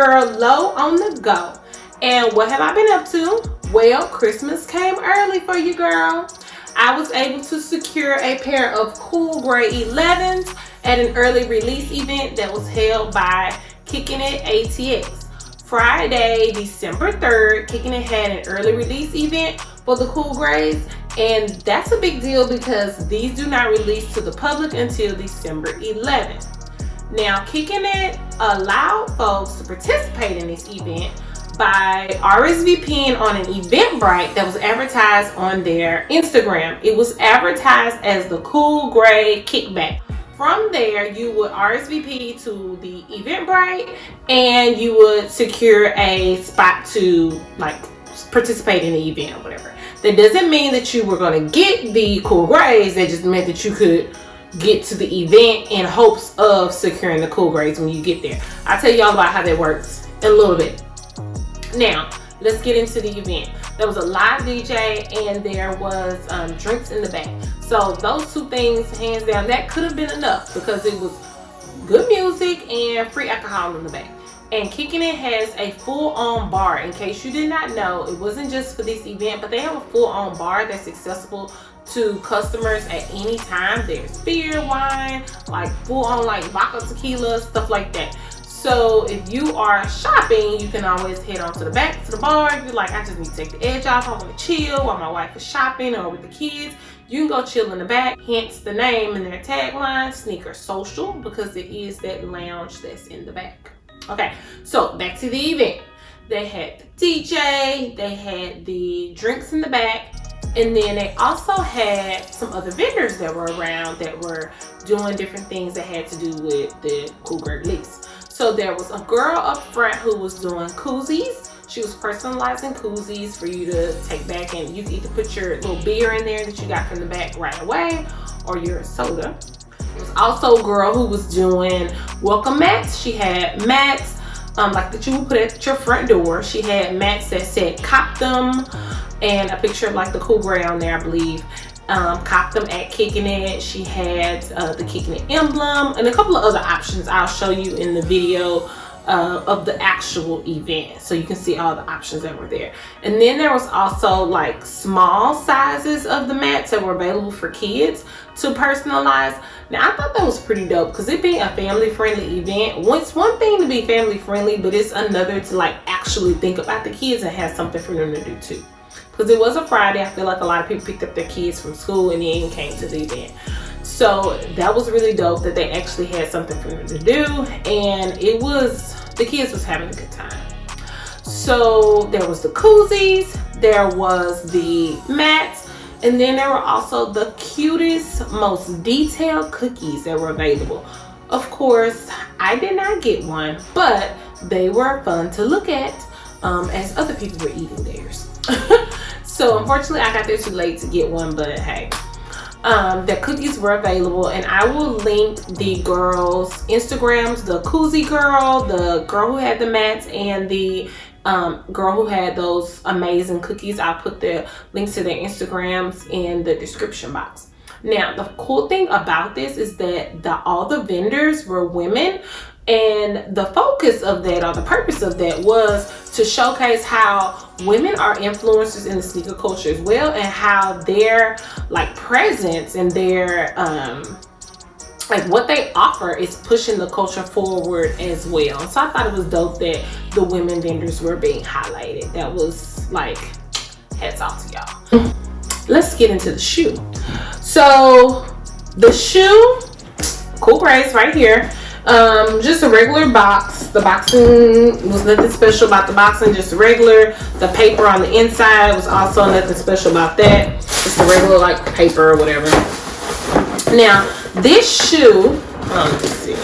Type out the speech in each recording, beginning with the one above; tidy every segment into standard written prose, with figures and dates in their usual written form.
girl, Low on the go. And what have I been up to? Well, Christmas came early for you, girl. I was able to secure a pair of cool gray 11's at an early release event that was held by Kicking It ATX. Friday, December 3rd, Kicking It had an early release event for the cool grays, and that's a big deal because these do not release to the public until December 11th. Now, Kicking It allowed folks to participate in this event by RSVPing on an Eventbrite that was advertised on their Instagram. It was advertised as the Cool Gray Kickback. From there, you would RSVP to the Eventbrite and you would secure a spot to like participate in the event or whatever. That doesn't mean that you were going to get the cool grays. That just meant that you could get to the event in hopes of securing the cool grays when you get there. I'll tell you all about how that works in a little bit. Now, let's get into the event. There was a live DJ and there was drinks in the back. So those two things, hands down, that could have been enough because it was good music and free alcohol in the back. And Kicking It has a full-on bar. In case you did not know, it wasn't just for this event, but they have a full-on bar that's accessible to customers at any time. There's beer, wine, like full-on like vodka, tequila, stuff like that. So if you are shopping, you can always head on to the back, to the bar. If you're like, I just need to take the edge off, I want to chill while my wife is shopping or with the kids, you can go chill in the back. Hence the name and their tagline, Sneaker Social, because it is that lounge that's in the back. Okay, so back to the event. They had the DJ, they had the drinks in the back, and then they also had some other vendors that were around that were doing different things that had to do with the Cool Gray release. So there was a girl up front who was doing koozies. She was personalizing koozies for you to take back, and you can either put your little beer in there that you got from the back right away or your soda. There was also a girl who was doing welcome mats. She had mats like that you would put at your front door. She had mats that said "Cop them" and a picture of like the Cool Gray on there, I believe. Cop them at Kicking It. She had the Kicking It emblem and a couple of other options I'll show you in the video of the actual event, so you can see all the options that were there. And then there was also like small sizes of the mats that were available for kids to personalize. Now I thought that was pretty dope because it being a family friendly event, it's one thing to be family friendly, but it's another to like actually think about the kids and have something for them to do too. Because it was a Friday, I feel like a lot of people picked up their kids from school and then came to the event. So that was really dope that they actually had something for them to do, and the kids was having a good time. So there was the koozies, there was the mats, and then there were also the cutest, most detailed cookies that were available. Of course, I did not get one, but they were fun to look at as other people were eating theirs. So unfortunately I got there too late to get one, but hey, the cookies were available, and I will link the girls' Instagrams, the koozie girl, the girl who had the mats, and the girl who had those amazing cookies. I'll put the links to their Instagrams in the description box. Now the cool thing about this is that all the vendors were women, and the focus of that, or the purpose of that, was to showcase how women are influencers in the sneaker culture as well, and how their like presence and their like what they offer is pushing the culture forward as well. So I thought it was dope that the women vendors were being highlighted. That was like, hats off to y'all. Let's get into the shoe. So the shoe, Cool Grays right here. Just a regular box. The boxing was nothing special about the boxing, just regular. The paper on the inside was also nothing special about that. Just a regular like paper or whatever. Now this shoe, let's see.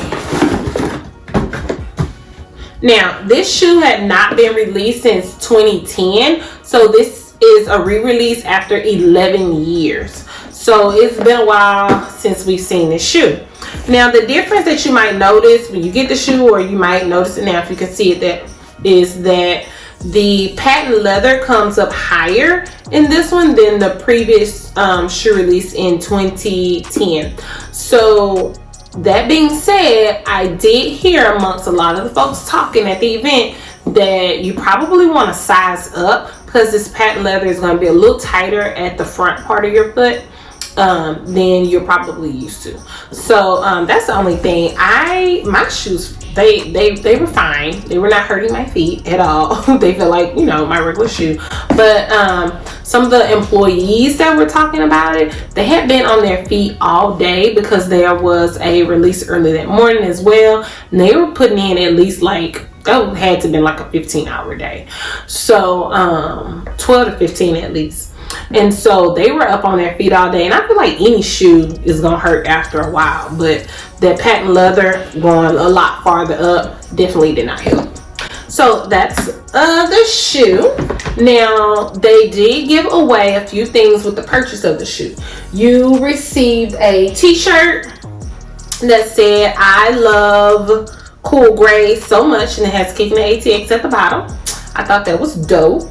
Now this shoe had not been released since 2010, so this is a re-release after 11 years. So it's been a while since we've seen this shoe. Now the difference that you might notice when you get the shoe, or you might notice it now if you can see it, that is that the patent leather comes up higher in this one than the previous shoe release in 2010. So That being said, I did hear amongst a lot of the folks talking at the event that you probably want to size up because this patent leather is going to be a little tighter at the front part of your foot than you're probably used to. So that's the only thing. My shoes, they were fine. They were not hurting my feet at all. They feel like, you know, my regular shoe. But some of the employees that were talking about it, they had been on their feet all day because there was a release early that morning as well. And they were putting in at least like, that had to have been like a 15-hour day. So 12 to 15 at least. And so they were up on their feet all day. And I feel like any shoe is going to hurt after a while. But that patent leather going a lot farther up definitely did not help. So that's the shoe. Now, they did give away a few things with the purchase of the shoe. You received a t-shirt that said, I love Cool Gray so much. And it has Kicking It ATX at the bottom. I thought that was dope.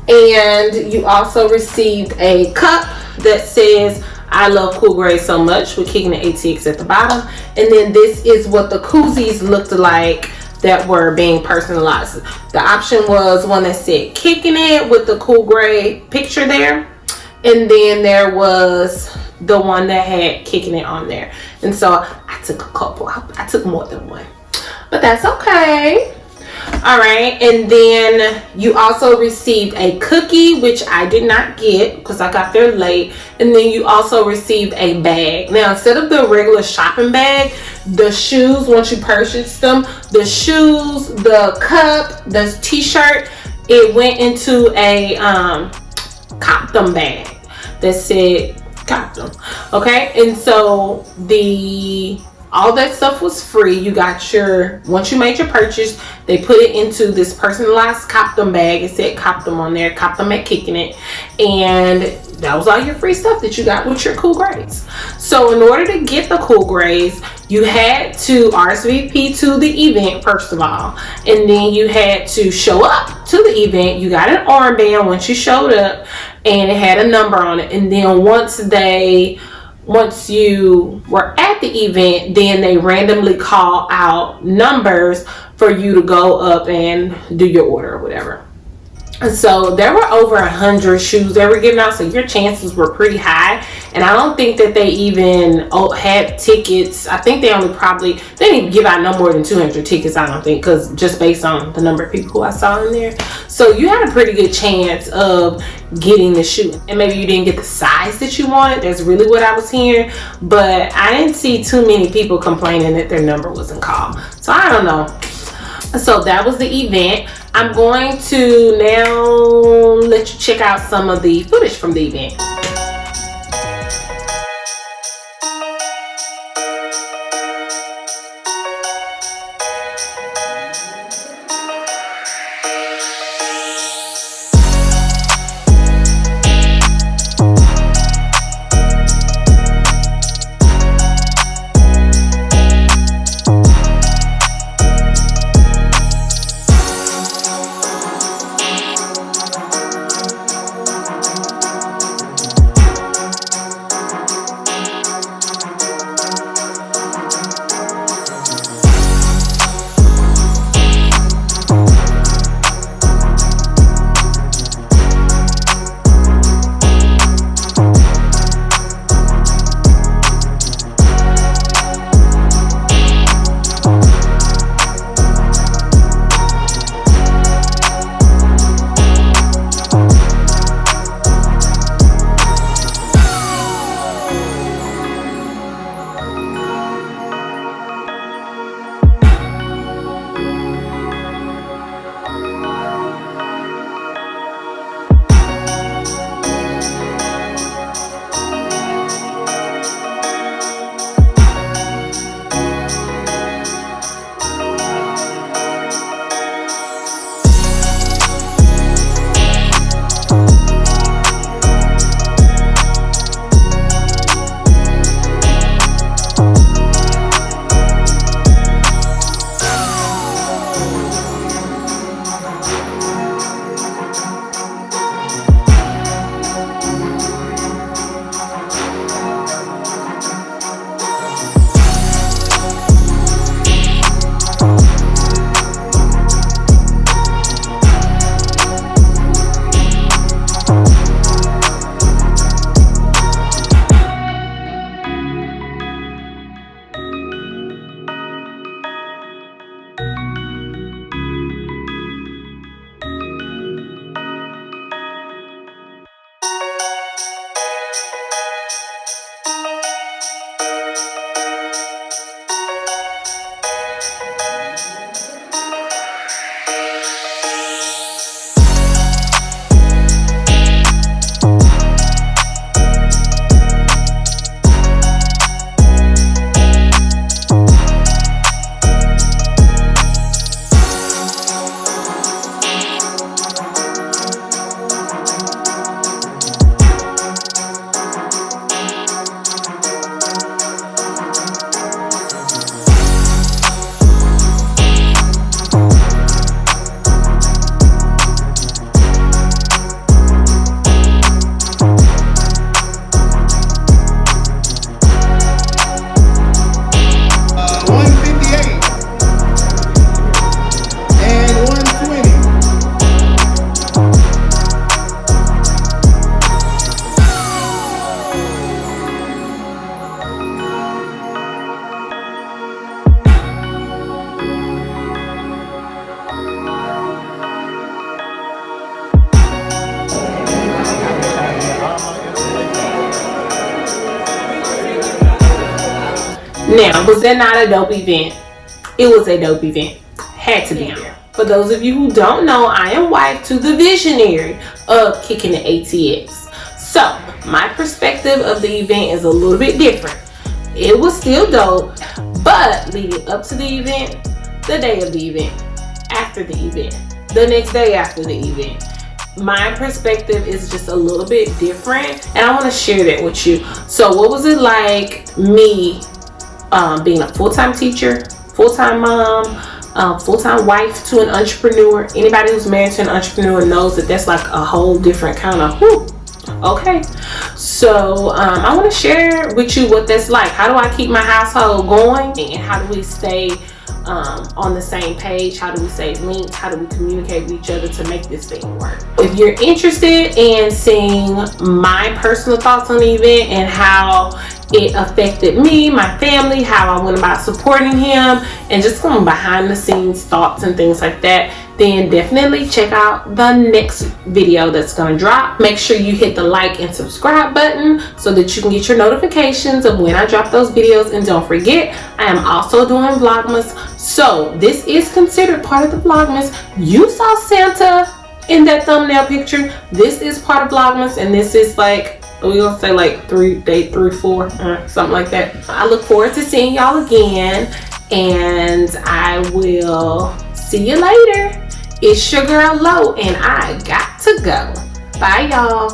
And you also received a cup that says, I love Cool Gray so much, with Kicking It ATX at the bottom. And then this is what the koozies looked like that were being personalized. The option was one that said Kicking It with the Cool Gray picture there. And then there was the one that had Kicking It on there. And so I took a couple. I took more than one. But that's okay. All right, and then you also received a cookie, which I did not get because I got there late. And then you also received a bag. Now, instead of the regular shopping bag, the shoes, once you purchased them, the shoes, the cup, the t-shirt, it went into a Coptum bag that said Coptum. Okay, and so all that stuff was free. You got once you made your purchase, they put it into this personalized Coptum bag. It said Coptum on there, Coptum at Kicking It. And that was all your free stuff that you got with your Cool Grays. So in order to get the Cool Grays, you had to RSVP to the event, first of all. And then you had to show up to the event. You got an armband once you showed up, and it had a number on it. And then once you were at the event, then they randomly call out numbers for you to go up and do your order or whatever. And so there were over 100 shoes that were given out, so your chances were pretty high. And I don't think that they even had tickets. I think they didn't give out no more than 200 tickets, I don't think, because just based on the number of people who I saw in there. So you had a pretty good chance of getting the shoe. And maybe you didn't get the size that you wanted. That's really what I was hearing. But I didn't see too many people complaining that their number wasn't called. So I don't know. So that was the event. I'm going to now let you check out some of the footage from the event. Now, was that not a dope event? It was a dope event. Had to be there. For those of you who don't know, I am wife to the visionary of Kicking It ATX. So, my perspective of the event is a little bit different. It was still dope, but leading up to the event, the day of the event, after the event, the next day after the event, my perspective is just a little bit different, and I want to share that with you. So what was it like me being a full-time teacher, full-time mom, full-time wife to an entrepreneur? Anybody who's married to an entrepreneur knows that that's like a whole different kind of okay. So I want to share with you what that's like. How do I keep my household going, and how do we stay on the same page? How do we stay linked? How do we communicate with each other to make this thing work? If you're interested in seeing my personal thoughts on the event and how it affected me, my family, how I went about supporting him, and just some behind the scenes thoughts and things like that, then definitely check out the next video that's going to drop. Make sure you hit the like and subscribe button so that you can get your notifications of when I drop those videos. And don't forget, I am also doing Vlogmas. So this is considered part of the Vlogmas. You saw Santa in that thumbnail picture. This is part of Vlogmas, and this is like, we're gonna say like day 3, 4, something like that. I look forward to seeing y'all again, and I will see you later. It's your girl Lo, and I got to go. Bye, y'all.